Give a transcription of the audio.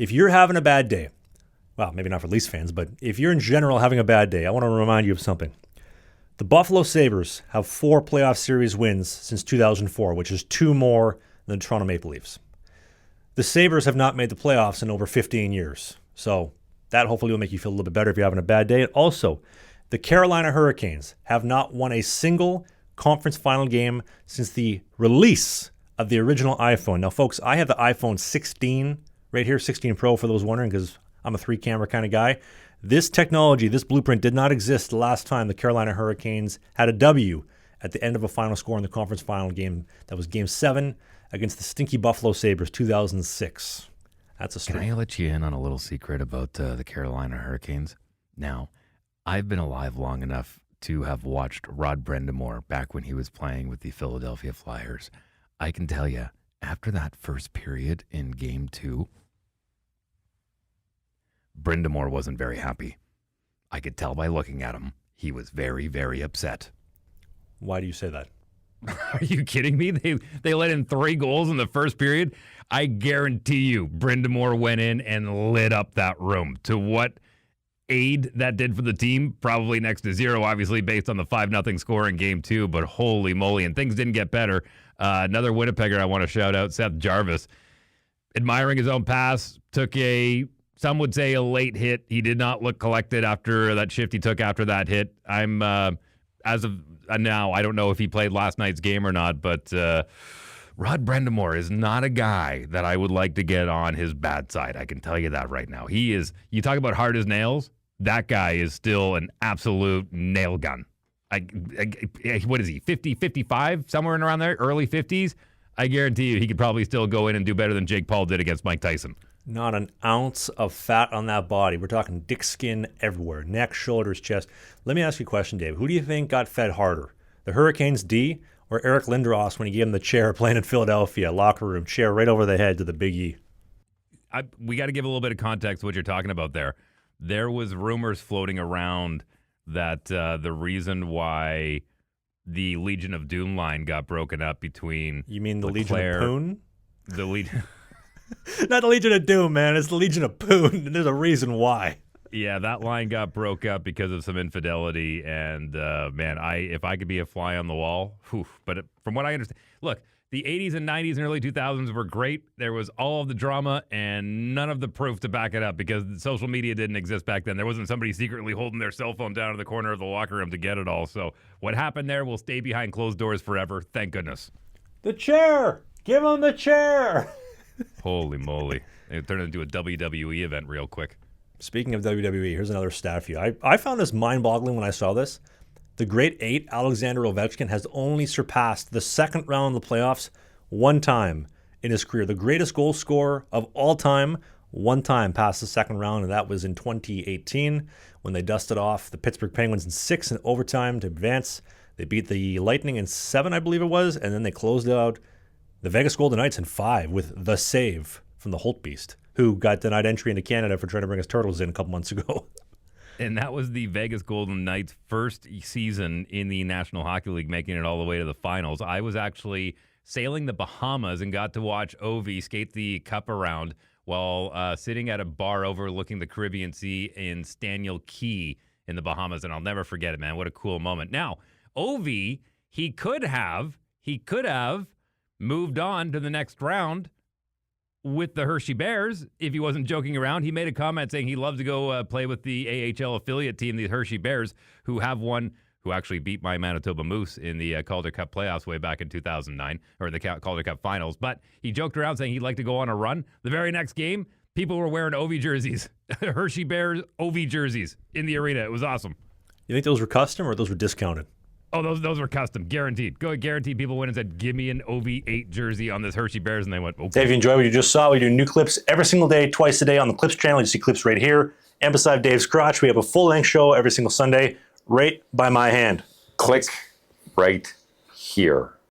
if you're having a bad day, well, maybe not for Leafs fans, but if you're in general having a bad day, I want to remind you of something. The Buffalo Sabres have 4 playoff series wins since 2004, which is 2 more than the Toronto Maple Leafs. The Sabres have not made the playoffs in over 15 years. So that hopefully will make you feel a little bit better if you're having a bad day. And also, the Carolina Hurricanes have not won a single conference final game since the release of the original iPhone. Now, folks, I have the iPhone 16 right here, 16 Pro for those wondering, because I'm a 3-camera kind of guy. This technology, this blueprint did not exist the last time the Carolina Hurricanes had a W at the end of a final score in the conference final game. That was Game 7 against the stinky Buffalo Sabres, 2006. That's a story. Can I let you in on a little secret about the Carolina Hurricanes? Now, I've been alive long enough to have watched Rod Brind'Amour back when he was playing with the Philadelphia Flyers. I can tell you, after that first period in Game 2, Brind'Amour wasn't very happy. I could tell by looking at him. He was very, very upset. Why do you say that? Are you kidding me? They let in 3 goals in the first period. I guarantee you, Brind'Amour went in and lit up that room. To what aid that did for the team? Probably next to 0, obviously, based on the 5-0 score in Game 2. But holy moly, and things didn't get better. Another Winnipegger I want to shout out, Seth Jarvis, admiring his own pass, took some would say a late hit. He did not look collected after that shift he took after that hit. I'm, as of now, I don't know if he played last night's game or not, but Rod Brind'Amour is not a guy that I would like to get on his bad side. I can tell you that right now. He is, you talk about hard as nails, that guy is still an absolute nail gun. What is he, 50, 55, somewhere in around there, early 50s? I guarantee you he could probably still go in and do better than Jake Paul did against Mike Tyson. Not an ounce of fat on that body. We're talking dick skin everywhere, neck, shoulders, chest. Let me ask you a question, Dave. Who do you think got fed harder, the Hurricanes D or Eric Lindros when he gave him the chair playing in Philadelphia, locker room, chair right over the head to the Big E? We got to give a little bit of context to what you're talking about there. There was rumors floating around that the reason why the Legion of Doom line got broken up between You mean the LeClaire, Legion of Poon? The Legion... Not the Legion of Doom, man. It's the Legion of Poon, and there's a reason why. Yeah, that line got broke up because of some infidelity, and man, if I could be a fly on the wall, whew, but from what I understand, look, the 80s and 90s and early 2000s were great. There was all of the drama and none of the proof to back it up because social media didn't exist back then. There wasn't somebody secretly holding their cell phone down in the corner of the locker room to get it all. So what happened there will stay behind closed doors forever. Thank goodness. The chair! Give him the chair! Holy moly. It turned into a WWE event real quick. Speaking of WWE, here's another stat for you. I found this mind-boggling when I saw this. The Great 8, Alexander Ovechkin, has only surpassed the second round of the playoffs one time in his career. The greatest goal scorer of all time, one time passed the second round, and that was in 2018 when they dusted off the Pittsburgh Penguins in 6 in overtime to advance. They beat the Lightning in 7, I believe it was, and then they closed out the Vegas Golden Knights in 5 with the save from the Holt Beast, who got denied entry into Canada for trying to bring his turtles in a couple months ago. And that was the Vegas Golden Knights' first season in the National Hockey League, making it all the way to the finals. I was actually sailing the Bahamas and got to watch Ovi skate the cup around while sitting at a bar overlooking the Caribbean Sea in Staniel Key in the Bahamas, and I'll never forget it, man. What a cool moment. Now, Ovi, he could have moved on to the next round with the Hershey Bears if he wasn't joking around. He made a comment saying he'd love to go play with the AHL affiliate team, the Hershey Bears, who actually beat my Manitoba Moose in the Calder Cup playoffs way back in 2009, or the Calder Cup finals. But he joked around saying he'd like to go on a run. The very next game, people were wearing Ovi jerseys, Hershey Bears Ovi jerseys in the arena. It was awesome. You think those were custom or those were discounted? Oh, those were custom, guaranteed. Guaranteed people went and said, give me an OV8 jersey on this Hershey Bears, and they went, okay. Dave, if you enjoy what you just saw, we do new clips every single day, twice a day on the Clips channel. You see clips right here. And beside Dave's crotch, we have a full-length show every single Sunday, right by my hand. Click right here.